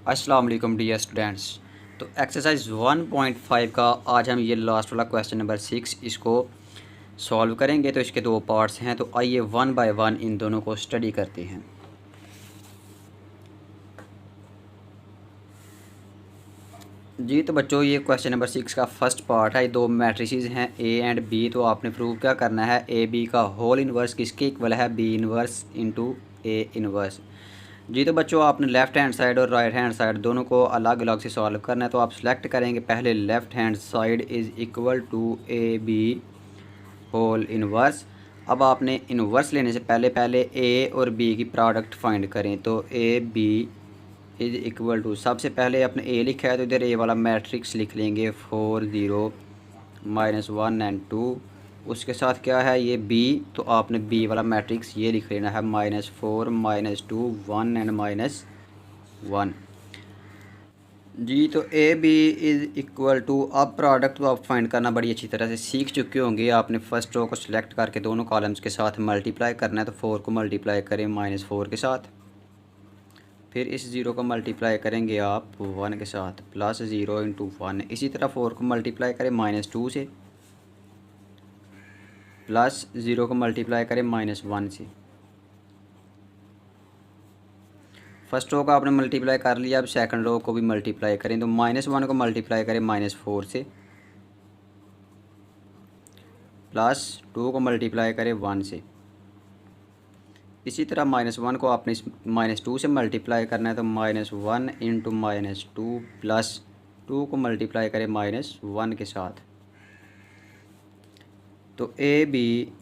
अस्सलाम वालेकुम dear students. तो एक्सरसाइज 1.5 का आज हम ये लास्ट वाला क्वेश्चन नंबर 6 इसको सॉल्व करेंगे। तो इसके दो पार्ट्स हैं, तो आइए वन बाय वन इन दोनों को स्टडी करते हैं। जी तो बच्चों, ये क्वेश्चन नंबर 6 का फर्स्ट पार्ट है। दो मैट्रिसेस हैं ए एंड बी। तो आपने प्रूव क्या करना है, ए बी का होल इन्वर्स किसके इक्वल है, B inverse into A inverse. जी तो बच्चों, आपने लेफ़्ट हैंड साइड और राइट हैंड साइड दोनों को अलग अलग से सॉल्व करना है। तो आप सेलेक्ट करेंगे पहले left hand side is equal to A B whole inverse. अब आपने इन्वर्स लेने से पहले पहले ए और बी की प्रोडक्ट फाइंड करें। तो A B is equal to, सबसे पहले आपने ए लिखा है तो इधर ए वाला मैट्रिक्स लिख लेंगे 4 0 -1 एंड 2। उसके साथ क्या है ये बी, तो आपने बी वाला मैट्रिक्स ये लिख लेना है -4 -2 1 एंड -1। जी तो A B is equal to, अब प्रोडक्ट तो आप फाइंड करना बड़ी अच्छी तरह से सीख चुके होंगे। आपने फर्स्ट रो को सिलेक्ट करके दोनों कॉलम्स के साथ मल्टीप्लाई करना है। तो 4 को मल्टीप्लाई करें -4 के साथ, फिर इस ज़ीरो को मल्टीप्लाई करेंगे आप 1 के साथ, प्लस 0 इंटू 1। इसी तरह 4 को मल्टीप्लाई करें -2 से, प्लस 0 को मल्टीप्लाई करें -1 से। फर्स्ट रो का आपने मल्टीप्लाई कर लिया, अब सेकंड रो को भी मल्टीप्लाई करें। तो -1 को मल्टीप्लाई करें -4 से, प्लस 2 को मल्टीप्लाई करें 1 से। इसी तरह -1 को आपने -2 से मल्टीप्लाई करना है। तो -1 इंटू -2 प्लस 2 को मल्टीप्लाई करें -1 के साथ। तो A B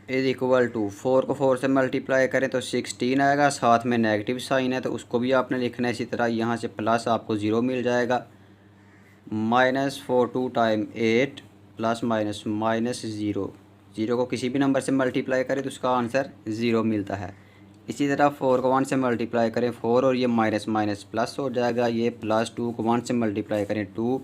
is equal to, 4 को 4 से मल्टीप्लाई करें तो 16 आएगा, साथ में नेगेटिव साइन है तो उसको भी आपने लिखना है। इसी तरह यहाँ से प्लस आपको 0 मिल जाएगा। -4 2 टाइम 8 प्लस माइनस 0, 0 को किसी भी नंबर से मल्टीप्लाई करें तो उसका आंसर 0 मिलता है। इसी तरह 4 को 1 से मल्टीप्लाई करें 4, और ये माइनस माइनस प्लस हो जाएगा। ये प्लस 2 को 1 से मल्टीप्लाई करें 2,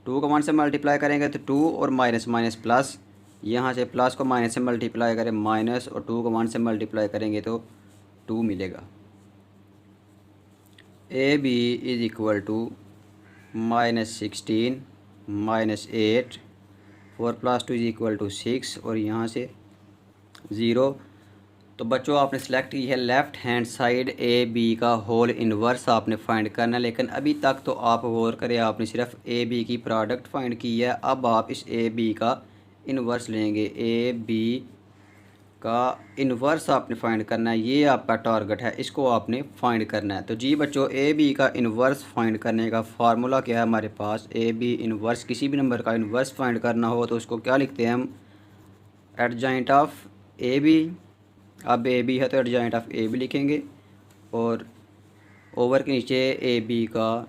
2 को 1 से मल्टीप्लाई करेंगे तो 2 और माइनस माइनस प्लस, यहाँ से प्लस को माइनस से मल्टीप्लाई करें माइनस, और 2 को 1 से मल्टीप्लाई करेंगे तो 2 मिलेगा। A B is equal to -16 -8, 4 + 2 is equal to 6, और यहाँ से 0। तो बच्चों, आपने सेलेक्ट की है left hand side A B का होल इन्वर्स आपने फाइंड करना है। लेकिन अभी तक तो आप गौर करें, आपने सिर्फ ए बी की प्रोडक्ट फाइंड की है। अब आप इस ए बी का इन्वर्स लेंगे। ए बी का इन्वर्स आपने फाइंड करना है, ये आपका टारगेट है, इसको आपने फाइंड करना है। तो जी बच्चों, ए बी का इन्वर्स फाइंड करने का फार्मूला क्या है हमारे पास, ए बी इन्वर्स, किसी भी नंबर का इन्वर्स फाइंड करना हो तो उसको क्या लिखते हैं हम, एडजॉइंट ऑफ ए बी। अब ए बी है तो एडजॉइंट ऑफ ए बी लिखेंगे, और ओवर के नीचे ए बी का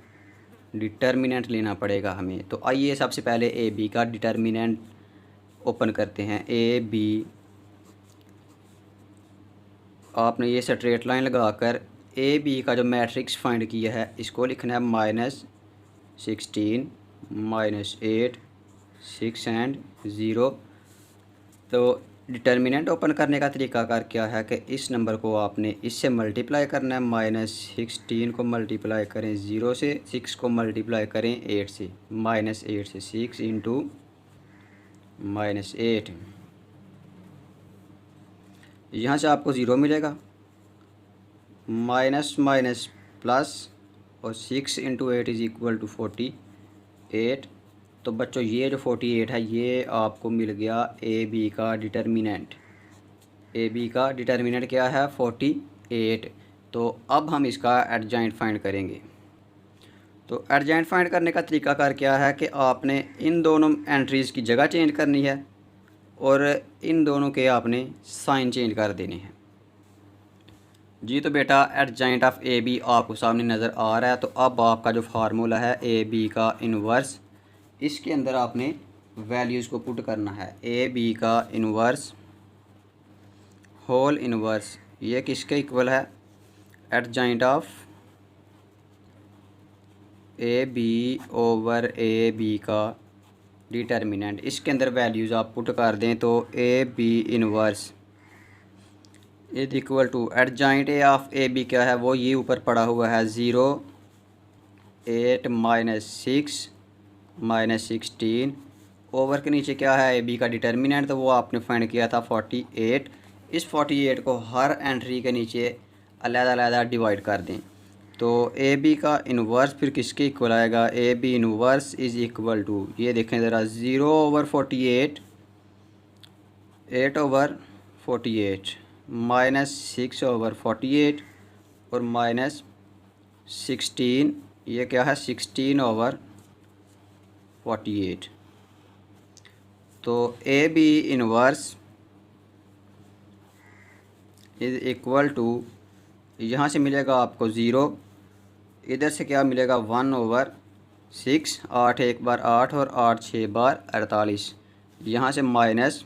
डिटर्मिनेंट लेना पड़ेगा हमें। तो आइए सबसे पहले ए बी का डिटर्मिनेंट ओपन करते हैं। ए बी, आपने ये स्ट्रेट लाइन लगाकर ए बी का जो मैट्रिक्स फाइंड किया है इसको लिखना है -16 -8 6 एंड 0। तो डिटर्मिनेंट ओपन करने का तरीकाकार क्या है कि इस नंबर को आपने इससे मल्टीप्लाई करना है। -16 को मल्टीप्लाई करें 0 से, 6 को मल्टीप्लाई करें 8 से, -8 से 6 इंटू -8, यहाँ से आपको 0 मिलेगा। माइनस माइनस प्लस, और 6 इंटू 8 इज़ इक्वल टू 48। तो बच्चों, ये जो 48 है ये आपको मिल गया ए बी का डिटर्मिनेंट। ए बी का डिटर्मिनेंट क्या है, 48। तो अब हम इसका एडजॉइंट फाइंड करेंगे। तो एडजॉइंट फाइंड करने का तरीकाकार क्या है कि आपने इन दोनों एंट्रीज़ की जगह चेंज करनी है, और इन दोनों के आपने साइन चेंज कर देने हैं। जी तो बेटा, एडजॉइंट ऑफ ए बी आपको सामने नज़र आ रहा है। तो अब आपका जो फार्मूला है ए बी का इन्वर्स, इसके अंदर आपने वैल्यूज़ को पुट करना है। ए बी का इन्वर्स होल इन्वर्स, ये किसके इक्वल है, adjoint of A B over A B का डिटर्मिनेंट। इसके अंदर वैल्यूज़ आप पुट कर दें तो A B inverse is equal to adjoint A of A B क्या है वो ये ऊपर पड़ा हुआ है 0 8 -6 -16 ओवर के नीचे क्या है ए बी का डिटर्मिनेंट, तो वो आपने फाइंड किया था 48। इस 48 को हर एंट्री के नीचे अलग-अलग डिवाइड कर दें। तो ए बी का इन्वर्स फिर किसके इक्वल आएगा, A B inverse is equal to, ये देखें ज़रा, 0/48 8/48 -6/48 और -16, ये क्या है 16/48। तो A B inverse is equal to, यहाँ से मिलेगा आपको 0, इधर से क्या मिलेगा 1/6, 8 एक बार 8 और 8 6 बार 48, यहाँ से माइनस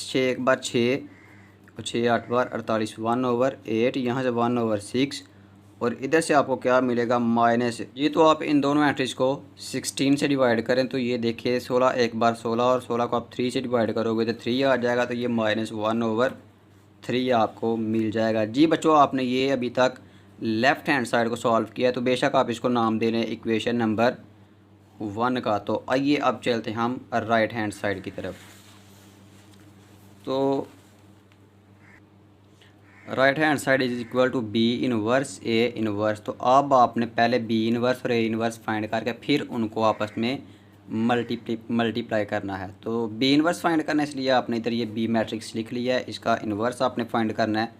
6 एक बार 6 और 6 8 बार 48, 1/8, यहाँ से 1/6 और इधर से आपको क्या मिलेगा माइनस, ये तो आप इन दोनों एंट्रीज को 16 से डिवाइड करें तो ये देखिए 16 एक बार 16 और 16 को आप 3 से डिवाइड करोगे तो 3 आ जाएगा, तो ये -1/3 आपको मिल जाएगा। जी बच्चों, आपने ये अभी तक लेफ़्ट हैंड साइड को सॉल्व किया, तो बेशक आप इसको नाम दे लें इक्वेशन नंबर 1 का। तो आइए अब चलते हैं हम राइट हैंड साइड की तरफ। तो right hand side is equal to B inverse A inverse. तो अब आपने पहले बी इनवर्स और ए इनवर्स फाइंड करके फिर उनको आपस में मल्टीप्लाई करना है। तो बी इनवर्स फाइंड करना है, इसलिए आपने इधर ये बी मैट्रिक्स लिख लिया है, इसका इनवर्स आपने फाइंड करना है।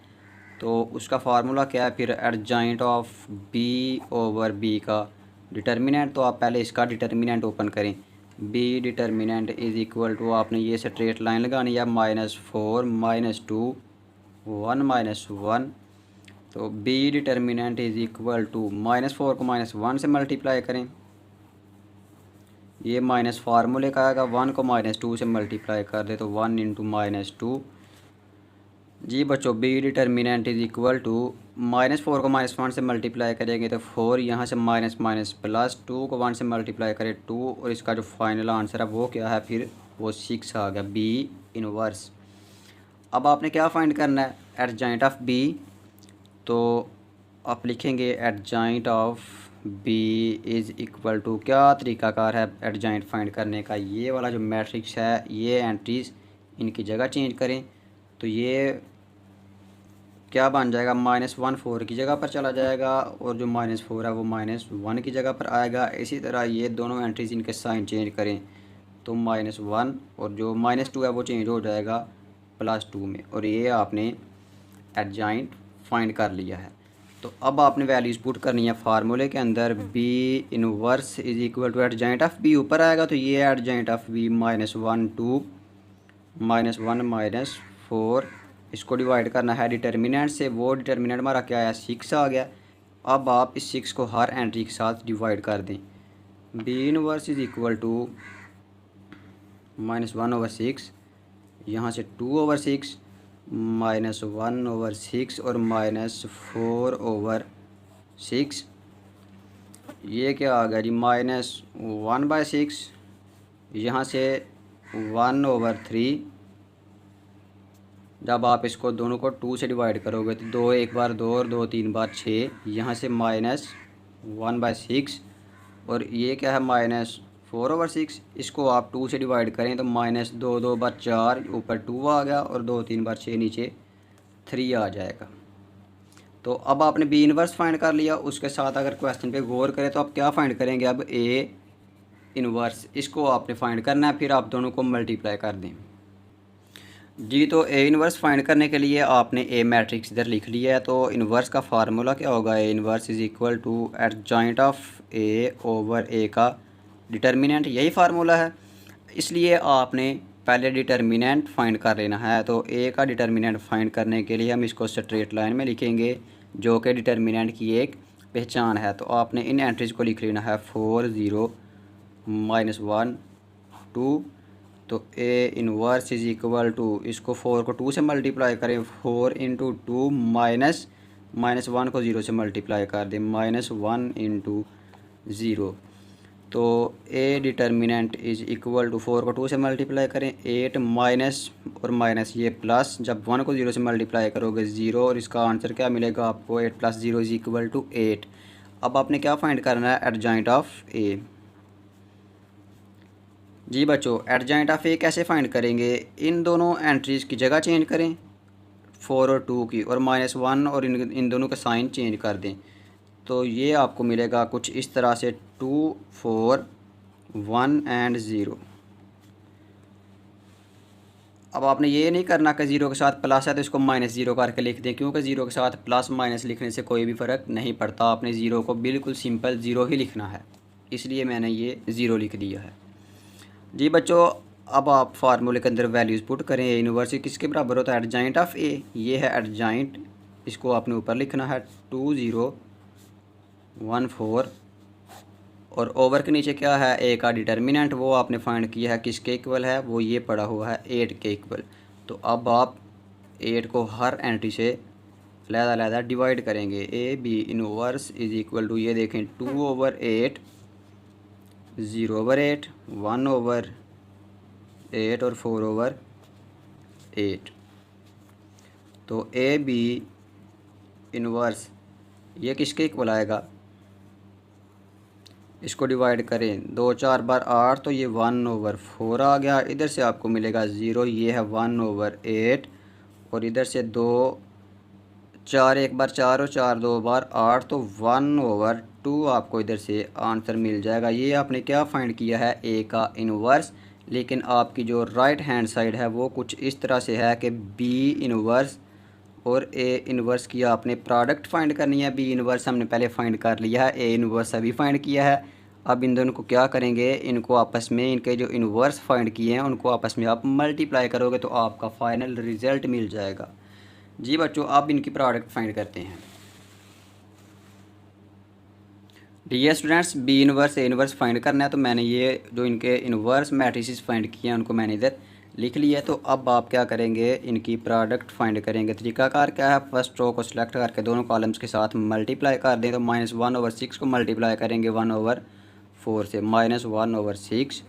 तो उसका फार्मूला क्या है फिर, adjoint of B over B का डिटर्मिनेंट। तो आप पहले इसका डिटर्मिनेंट ओपन करें, B determinant is equal to, आपने ये स्ट्रेट लाइन लगानी है, -4 -2 1 -1। तो B determinant is equal to, -4 को -1 से मल्टीप्लाई करें, ये माइनस फार्मूले का आएगा, 1 को -2 से मल्टीप्लाई कर दे तो 1 × -2। जी बच्चों, B determinant is equal to, -4 को -1 से मल्टीप्लाई करेंगे तो 4, यहाँ से माइनस माइनस प्लस, 2 को 1 से मल्टीप्लाई करें 2, और इसका जो फाइनल आंसर है वो क्या है फिर, वो 6 आ गया, बी इनवर्स। अब आपने क्या फाइंड करना है, एडजॉइंट ऑफ बी। तो आप लिखेंगे adjoint of B is equal to, क्या तरीकाकार है एडजॉइंट फाइंड करने का, ये वाला जो मैट्रिक्स है ये एंट्रीज इनकी जगह चेंज करें तो ये क्या बन जाएगा, -1 4 की जगह पर चला जाएगा और जो -4 है वो -1 की जगह पर आएगा। इसी तरह ये दोनों एंट्रीज इनके साइन चेंज करें तो -1 और जो -2 है वो चेंज हो जाएगा +2 में, और ये आपने एडजॉइंट फाइंड कर लिया है। तो अब आपने वैल्यूज़ पुट करनी है फार्मूले के अंदर, B inverse is equal to, adjoint of B ऊपर आएगा तो ये एडजॉइंट ऑफ बी -1 2 -1 -4, इसको डिवाइड करना है डिटर्मिनेंट से, वो डिटर्मिनेंट हमारा क्या आया 6 आ गया। अब आप इस 6 को हर एंट्री के साथ डिवाइड कर दें, B inverse is equal to -1/6, यहाँ से 2/6 -1/6 और -4/6, ये क्या आ गया जी -1/6, यहाँ से 1/3। जब आप इसको दोनों को 2 से डिवाइड करोगे तो 2 एक बार 2 और 2 3 बार 6, यहाँ से -1/6 और ये क्या है -4/6। इसको आप 2 से डिवाइड करें तो -2 2 बार 4, ऊपर 2 आ गया और 2 3 बार 6, नीचे 3 आ जाएगा। तो अब आपने बी इनवर्स फाइंड कर लिया, उसके साथ अगर क्वेश्चन पे गौर करें तो आप क्या फाइंड करेंगे, अब ए इनवर्स, इसको आपने फाइंड करना है, फिर आप दोनों को मल्टीप्लाई कर दें। जी, तो ए इनवर्स फाइंड करने के लिए आपने ए मैट्रिक्स इधर लिख लिया है, तो इनवर्स का फार्मूला क्या होगा, A inverse is equal to adjoint of A over A का डिटर्मिनेंट, यही फार्मूला है। इसलिए आपने पहले डिटर्मिनेंट फाइंड कर लेना है। तो ए का डिटर्मिनेंट फाइंड करने के लिए हम इसको स्ट्रेट लाइन में लिखेंगे, जो कि डिटर्मिनेंट की एक पहचान है। तो आपने इन एंट्रीज को लिख लेना है 4 0 -1 2। तो A inverse is equal to, इसको 4 को 2 से मल्टीप्लाई करें, 4 × 2 -1 को 0 से मल्टीप्लाई कर दें, -1 × 0। तो A determinant is equal to 4 को 2 से मल्टीप्लाई करें 8 माइनस और माइनस ये प्लस, जब 1 को 0 से मल्टीप्लाई करोगे 0 और इसका आंसर क्या मिलेगा आपको 8 + 0 इज़ इक्वल टू 8। अब आपने क्या फाइंड करना है एडजॉइंट ऑफ ए। जी बच्चों एडजॉइंट ऑफ ए कैसे फाइंड करेंगे, इन दोनों एंट्रीज़ की जगह चेंज करें 4 और 2 की, और -1 और इन दोनों का साइन चेंज कर दें। तो ये आपको मिलेगा कुछ इस तरह से 2 4 1 एंड 0। अब आपने ये नहीं करना कि 0 के साथ प्लस है तो इसको -0 करके लिख दें, क्योंकि 0 के साथ प्लस माइनस लिखने से कोई भी फ़र्क नहीं पड़ता। आपने 0 को बिल्कुल सिंपल 0 ही लिखना है, इसलिए मैंने ये 0 लिख दिया है। जी बच्चों अब आप फार्मूले के अंदर वैल्यूज़ पुट करें। ए इनवर्स किसके बराबर होता है एडजॉइंट ऑफ ए, ये है एडजॉइंट, इसको आपने ऊपर लिखना है 2 0 1 4, और ओवर के नीचे क्या है ए का डिटर्मिनेंट, वो आपने फाइंड किया है किसके इक्वल है, वो ये पड़ा हुआ है 8 के इक्वल। तो अब आप 8 को हर एंट्री से अलग-अलग डिवाइड करेंगे। A B inverse is equal to ये देखें 2/8 0/8 1/8 और 4/8। तो ए बी इनवर्स ये किसके इक्वल आएगा, इसको डिवाइड करें 2 4 बार 8 तो ये 1/4 आ गया। इधर से आपको मिलेगा 0, ये है 1/8, और इधर से 2 4 1 बार 4 और 4 2 बार 8 तो 1/2 आपको इधर से आंसर मिल जाएगा। ये आपने क्या फाइंड किया है ए का इनवर्स, लेकिन आपकी जो राइट हैंड साइड है वो कुछ इस तरह से है कि बी इनवर्स और ए इनवर्स की आपने प्रोडक्ट फाइंड करनी है। बी इनवर्स हमने पहले फाइंड कर लिया है, ए इनवर्स अभी फाइंड किया है। अब इन दोनों को क्या करेंगे, इनको आपस में इनके जो इनवर्स फाइंड किए हैं उनको आपस में आप मल्टीप्लाई करोगे तो आपका फाइनल रिज़ल्ट मिल जाएगा। जी बच्चों अब इनकी प्रोडक्ट फाइंड करते हैं। Dear students B inverse A inverse find करना है, तो मैंने ये जो इनके इनवर्स मैट्रिसेस फाइंड किए हैं उनको मैंने इधर लिख लिया। तो अब आप क्या करेंगे, इनकी प्रोडक्ट फाइंड करेंगे। तरीकाकार क्या है, फर्स्ट रो को सिलेक्ट करके दोनों कॉलम्स के साथ मल्टीप्लाई कर दें। तो -1/6 को मल्टीप्लाई करेंगे 1/4 से, -1/6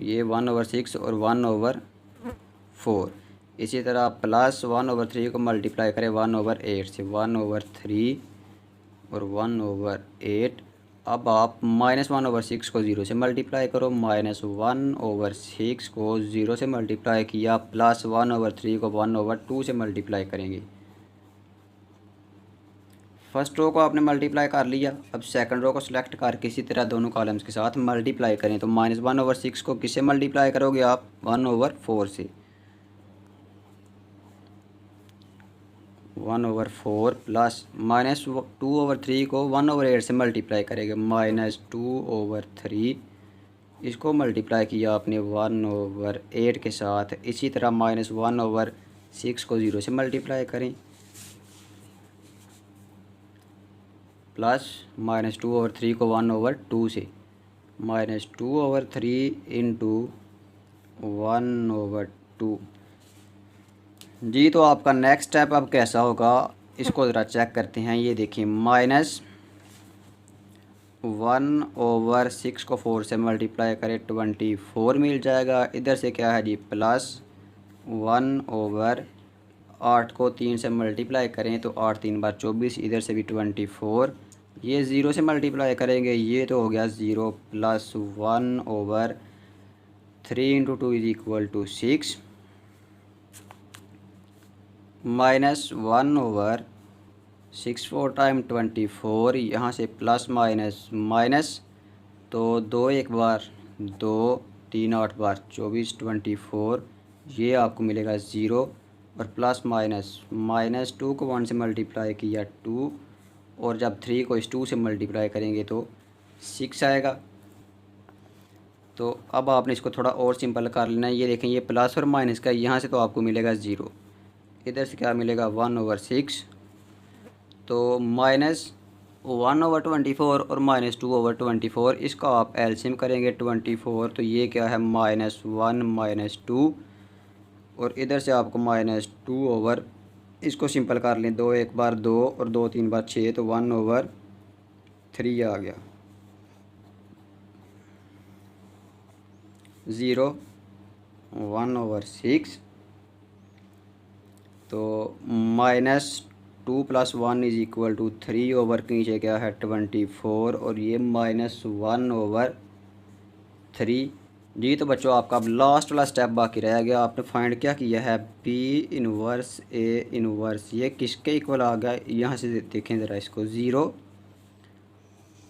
ये 1/6 और 1/4। इसी तरह +1/3 को मल्टीप्लाई करें 1/8 से, 1/3 और 1/8। अब आप -1/6 को 0 से मल्टीप्लाई करो, -1/6 को 0 से मल्टीप्लाई किया, +1/3 को 1/2 से मल्टीप्लाई करेंगे। फर्स्ट रो को आपने मल्टीप्लाई कर लिया। अब सेकंड रो को सिलेक्ट करके इसी तरह दोनों कॉलम्स के साथ मल्टीप्लाई करें। तो -1/6 को किससे मल्टीप्लाई करोगे आप, 1/4 से, 1/4 प्लस -2/3 को 1/8 से मल्टीप्लाई करेंगे, -2/3 इसको मल्टीप्लाई किया आपने 1/8 के साथ। इसी तरह -1/6 को 0 से मल्टीप्लाई करें, प्लस -2/3 को 1/2 से, -2/3 इंटू 1/2। जी तो आपका नेक्स्ट स्टेप अब कैसा होगा इसको ज़रा चेक करते हैं। ये देखिए -1/6 को 4 से मल्टीप्लाई करें 24 मिल जाएगा। इधर से क्या है जी, +1/8 को 3 से मल्टीप्लाई करें तो 8 3 बार 24, इधर से भी 24। ये 0 से मल्टीप्लाई करेंगे, ये तो हो गया 0, plus 1/3 into 2 is equal to 6, -1/6 4 time 24, यहाँ से प्लस माइनस माइनस, तो 2 1 बार 2 3 8 बार 24 24, ये आपको मिलेगा 0, और प्लस माइनस 2 को 1 से मल्टीप्लाई किया 2, और जब 3 को इस 2 से मल्टीप्लाई करेंगे तो 6 आएगा। तो अब आपने इसको थोड़ा और सिंपल कर लेना है। ये देखें ये प्लस और माइनस का, यहाँ से तो आपको मिलेगा 0, इधर से क्या मिलेगा 1/6, तो -1/24 और -2/24, इसका आप एलसीएम करेंगे 24, तो ये क्या है -1 -2, और इधर से आपको -2 इसको सिंपल कर लें, 2 1 बार 2 और 2 3 बार 6, तो 1/3 आ गया। 1/6, तो -2 + 1 = 3 ओवर के नीचे क्या है 24, और ये -1/3। जी तो बच्चों आपका अब लास्ट वाला स्टेप बाकी रह गया। आपने फाइंड क्या किया है, B इनवर्स A इनवर्स, ये किसके इक्वल आ गया। यहाँ से देखें ज़रा इसको,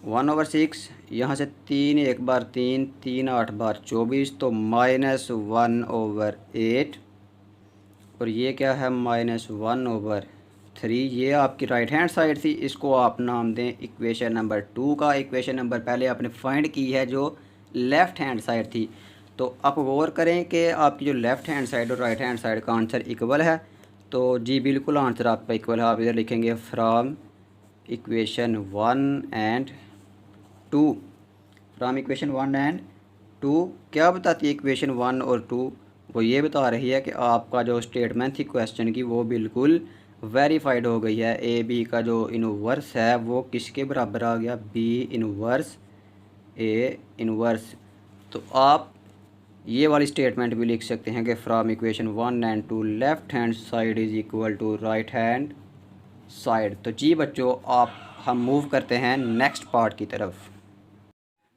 1/6, यहाँ से 3 एक बार 3, 3 8 बार 24, तो -1/8, और ये क्या है -1/3। ये आपकी राइट हैंड साइड थी, इसको आप नाम दें इक्वेशन नंबर 2 का। इक्वेशन नंबर पहले आपने फाइंड की है जो लेफ़्ट हैंड साइड थी। तो आप गौर करें कि आपकी जो लेफ़्ट हैंड साइड और राइट हैंड साइड का आंसर इक्वल है। तो जी बिल्कुल आंसर आपका इक्वल है। आप इधर लिखेंगे from equation 1 and 2। From equation 1 and 2 क्या बताती है इक्वेशन 1 और 2? वो ये बता रही है कि आपका जो स्टेटमेंट थी क्वेश्चन की वो बिल्कुल वेरीफाइड हो गई है। ए बी का जो इनवर्स है वो किसके बराबर आ गया, बी इनवर्स ए इनवर्स। तो आप ये वाली स्टेटमेंट भी लिख सकते हैं कि from equation 1 and 2 left hand side is equal to right hand side. तो जी बच्चों आप हम मूव करते हैं नेक्स्ट पार्ट की तरफ।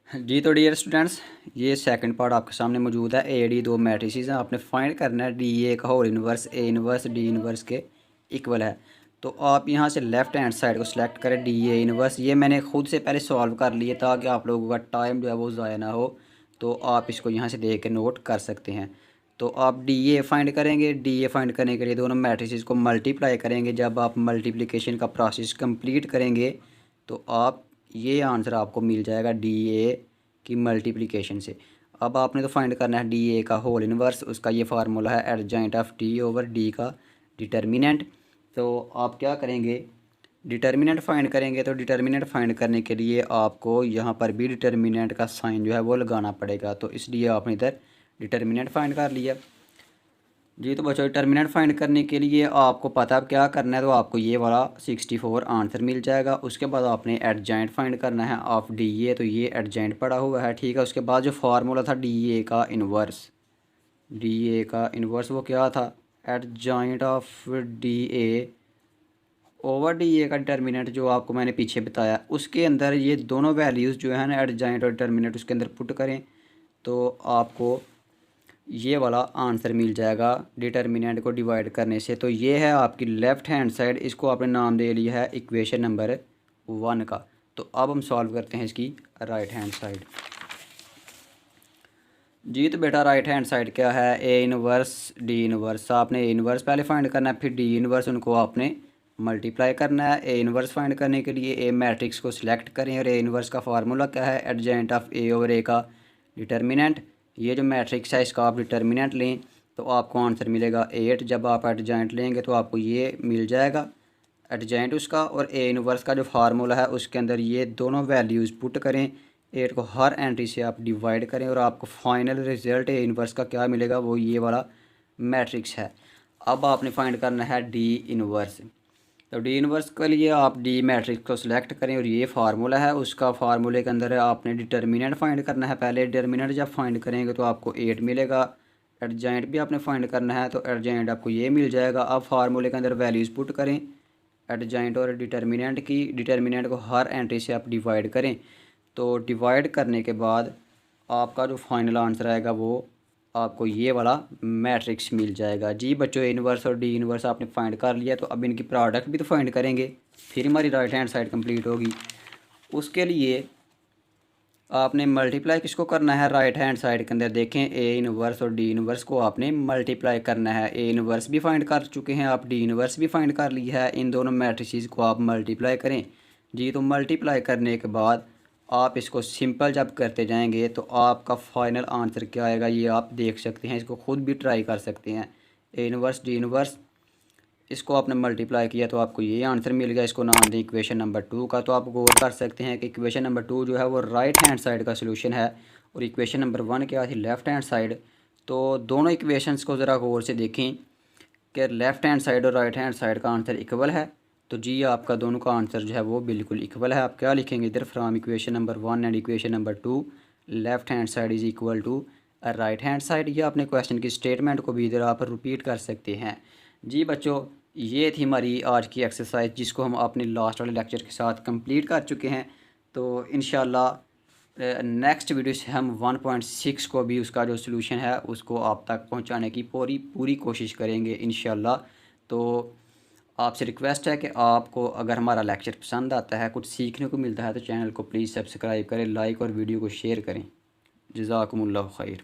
जी तो डियर स्टूडेंट्स, ये सेकंड पार्ट आपके सामने मौजूद है। ए डी दो मैट्रिसेस हैं, आपने फाइंड करना है डी ए का whole inverse A inverse D inverse के इक्वल है। तो आप यहाँ से लेफ़्ट हैंड साइड को सिलेक्ट करें, डी ए इनवर्स। ये मैंने खुद से पहले सॉल्व कर लिए ताकि आप लोगों का टाइम जो है वो ज़ाया ना हो। तो आप इसको यहाँ से देख के नोट कर सकते हैं। तो आप डी ए फाइंड करेंगे, डी ए फाइंड करने के लिए दोनों मैट्रिसेस को मल्टीप्लाई करेंगे। जब आप मल्टीप्लिकेशन का प्रोसेस कंप्लीट करेंगे तो आप ये आंसर आपको मिल जाएगा डी ए की मल्टीप्लिकेशन से। अब आपने तो फाइंड करना है डी ए का होल इनवर्स, उसका ये फार्मूला है adjoint of D over D का डिटर्मिनेंट। तो आप क्या करेंगे, डिटर्मिनेंट फाइंड करेंगे। तो डिटर्मिनेंट फाइंड करने के लिए आपको यहाँ पर भी डिटर्मिनेंट का साइन जो है वो लगाना पड़ेगा। तो इसलिए आपने इधर डिटर्मिनेंट फाइंड कर लिया। जी तो बच्चों डिटर्मिनेंट फाइंड करने के लिए आपको पता है क्या करना है। तो आपको ये वाला 64 आंसर मिल जाएगा। उसके बाद आपने एडजॉइंट फाइंड करना है ऑफ डी ए, तो ये एडजॉइंट पड़ा हुआ है, ठीक है। उसके बाद जो फार्मूला था डी ए का इन्वर्स, डी ए का इन्वर्स वो क्या था, adjoint of D A over D A का डिटर्मिनेंट जो आपको मैंने पीछे बताया। उसके अंदर ये दोनों वैल्यूज़ जो है ना एडजॉइंट और डिटर्मिनेंट उसके अंदर पुट करें तो आपको ये वाला आंसर मिल जाएगा डिटर्मिनेंट को डिवाइड करने से। तो ये है आपकी लेफ़्ट हैंड साइड, इसको आपने नाम दे लिया है इक्वेशन नंबर 1 का। तो अब हम सॉल्व करते हैं इसकी राइट हैंड साइड। जी तो बेटा राइट हैंड साइड क्या है, ए इनवर्स डी इनवर्स। आपने ए इनवर्स पहले फाइंड करना है, फिर डी इनवर्स, उनको आपने मल्टीप्लाई करना है। ए इनवर्स फाइंड करने के लिए ए मैट्रिक्स को सिलेक्ट करें, और ए इनवर्स का फार्मूला क्या है, adjoint of A over A का डिटर्मिनेंट। ये जो मैट्रिक्स है इसका आप डिटर्मिनेंट लें तो आपको आंसर मिलेगा 8। जब आप एडजॉइंट लेंगे तो आपको ये मिल जाएगा एडजॉइंट उसका। और ए इनवर्स का जो फार्मूला है उसके अंदर ये दोनों वैल्यूज़ पुट करें, 8 को हर एंट्री से आप डिवाइड करें, और आपको फाइनल रिजल्ट ए इनवर्स का क्या मिलेगा, वो ये वाला मैट्रिक्स है। अब आपने फाइंड करना है डी इनवर्स। तो डी इनवर्स के लिए आप डी मैट्रिक्स को सिलेक्ट करें, और ये फार्मूला है उसका। फार्मूले के अंदर आपने डिटर्मिनेंट फाइंड करना है पहले। डिटर्मिनेंट जब फाइंड करेंगे तो आपको 8 मिलेगा। एडजॉइंट भी आपने फाइंड करना है, तो एडजॉइंट आपको ये मिल जाएगा। अब फार्मूले के अंदर वैल्यूज़ पुट करें एडजॉइंट और डिटर्मिनेंट की। डिटर्मिनेंट को हर एंट्री से आप डिवाइड करें। तो डिवाइड करने के बाद आपका जो फाइनल आंसर आएगा वो आपको ये वाला मैट्रिक्स मिल जाएगा। जी बच्चों इनवर्स और डी इनवर्स आपने फाइंड कर लिया, तो अब इनकी प्रोडक्ट भी तो फाइंड करेंगे, फिर हमारी राइट हैंड साइड कंप्लीट होगी। उसके लिए आपने मल्टीप्लाई किसको करना है, राइट हैंड साइड के अंदर देखें ए इनवर्स और डी इनवर्स को आपने मल्टीप्लाई करना है। ए इनवर्स भी फाइंड कर चुके हैं आप, डी इनवर्स भी फाइंड कर ली है। इन दोनों मैट्रिसेस को आप मल्टीप्लाई करें। जी तो मल्टीप्लाई करने के बाद आप इसको सिंपल जब करते जाएंगे तो आपका फाइनल आंसर क्या आएगा ये आप देख सकते हैं। इसको खुद भी ट्राई कर सकते हैं। ए इनवर्स डी इनवर्स, इसको आपने मल्टीप्लाई किया तो आपको ये आंसर मिल गया। इसको नाम दें इक्वेशन नंबर 2 का। तो आप गौर कर सकते हैं कि इक्वेशन नंबर 2 जो है वो राइट हैंड साइड का सोल्यूशन है, और इक्वेशन नंबर 1 क्या थी, लेफ़्ट हैंड साइड। तो दोनों इक्वेशंस को ज़रा गौर से देखें कि लेफ़्ट हैंड साइड और राइट हैंड साइड का आंसर इक्वल है। तो जी आपका दोनों का आंसर जो है वो बिल्कुल इक्वल है। आप क्या लिखेंगे इधर, from equation number 1 and equation number 2 left hand side is equal to right hand side, या अपने क्वेश्चन की स्टेटमेंट को भी इधर आप रिपीट कर सकते हैं। जी बच्चों, ये थी हमारी आज की एक्सरसाइज जिसको हम अपने लास्ट वाले लेक्चर के साथ कंप्लीट कर चुके हैं। तो इंशाल्लाह नेक्स्ट वीडियो से हम 1.6 को भी उसका जो सलूशन है उसको आप तक पहुंचाने की पूरी कोशिश करेंगे इंशाल्लाह। तो आपसे रिक्वेस्ट है कि आपको अगर हमारा लेक्चर पसंद आता है, कुछ सीखने को मिलता है, तो चैनल को प्लीज़ सब्सक्राइब करें, लाइक और वीडियो को शेयर करें। जज़ाकुमुल्लाह खैर।